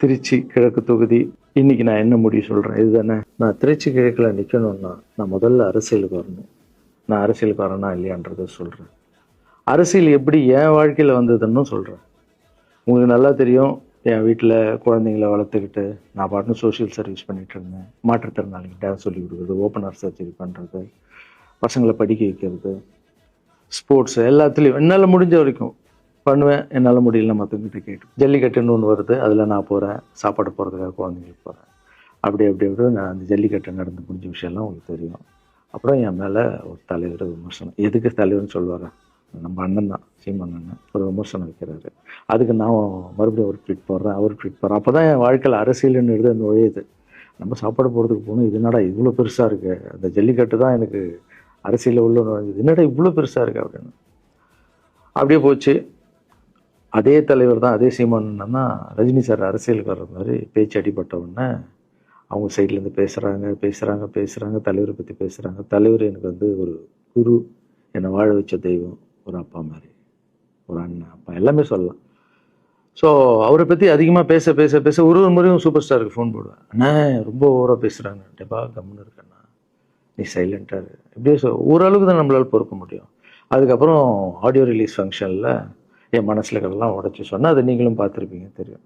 திருச்சி கிழக்கு தொகுதி. இன்னைக்கு நான் என்ன முடிவு சொல்கிறேன் இதுதானே. நான் திருச்சி கிழக்கில் நிற்கணும்னா நான் முதல்ல அரசியலுக்கு வரணும். நான் அரசியலுக்கு வரேனா இல்லையான்றதை சொல்கிறேன். அரசியல் எப்படி என் வாழ்க்கையில் வந்ததுன்னு சொல்கிறேன். உங்களுக்கு நல்லா தெரியும், என் வீட்டில் குழந்தைங்கள வளர்த்துக்கிட்டு நான் பாட்டுன்னு சோஷியல் சர்வீஸ் பண்ணிகிட்டு இருந்தேன். மாற்றுத்திறனாளிக்கு டான்ஸ் சொல்லிக் கொடுக்குறது, ஓப்பனர் சர்ஜரி பண்ணுறது, பசங்களை படிக்க வைக்கிறது, ஸ்போர்ட்ஸ் எல்லாத்துலேயும் என்னால் முடிஞ்ச வரைக்கும் பண்ணுவேன். என்னால் முடியல மற்றவங்கிட்ட கேட்டு. ஜல்லிக்கட்டுன்னு ஒன்று வருது, அதில் நான் போகிறேன். சாப்பாடு போகிறதுக்காக குழந்தைங்களுக்கு போகிறேன். அப்படி நான் அந்த ஜல்லிக்கட்டு நடந்து முடிஞ்ச விஷயம்லாம் உங்களுக்கு தெரியும். அப்புறம் என் மேலே ஒரு தலைவர் விமர்சனம். எதுக்கு தலைவர்னு சொல்லுவார், நம்ம அண்ணன் தான், சீமான் அண்ணன் ஒரு விமர்சனம் வைக்கிறாரு. அதுக்கு நான் மறுபடியும் ஒரு ட்வீட் போடுறேன், அவர் ட்வீட் போடுறேன். அப்போ தான் என் வாழ்க்கையில் அரசியல்னு எழுத நுழையுது. நம்ம சாப்பாடு போகிறதுக்கு போகணும், இது என்னடா இவ்வளோ பெருசாக இருக்குது, அந்த ஜல்லிக்கட்டு தான் எனக்கு அரசியலில் உள்ள நுழைஞ்சது, என்னடா இவ்வளோ பெருசாக இருக்குது அப்படின்னு. அப்படியே போச்சு. அதே தலைவர் தான், அதே சீமான் அண்ணன் தான் ரஜினி சார் அரசியலுக்கு வர்ற மாதிரி பேச்சு அடிபட்ட உடனே அவங்க சைட்லேருந்து பேசுகிறாங்க, தலைவரை பற்றி பேசுகிறாங்க. தலைவர் எனக்கு வந்து ஒரு குரு, என்னை வாழ வச்ச தெய்வம், ஒரு அப்பா மாதிரி, ஒரு அண்ணன், அப்பா எல்லாமே சொல்லலாம். ஸோ அவரை பற்றி அதிகமாக பேச ஒரு முறையும் சூப்பர் ஸ்டாருக்கு ஃபோன் போடுவேன். அண்ணா ரொம்ப ஓவராக பேசுகிறாங்க, டெபா கம்முன்னு இருக்கண்ணா, நீ சைலண்ட்டாக இரு. இப்படியே ஓரளவுக்கு தான் நம்மளால் பொறுக்க முடியும். அதுக்கப்புறம் ஆடியோ ரிலீஸ் ஃபங்க்ஷனில் என் மனசில் இருக்கிறதெல்லாம் உடச்சி சொன்னால் அதை நீங்களும் பார்த்துருப்பீங்க, தெரியும்.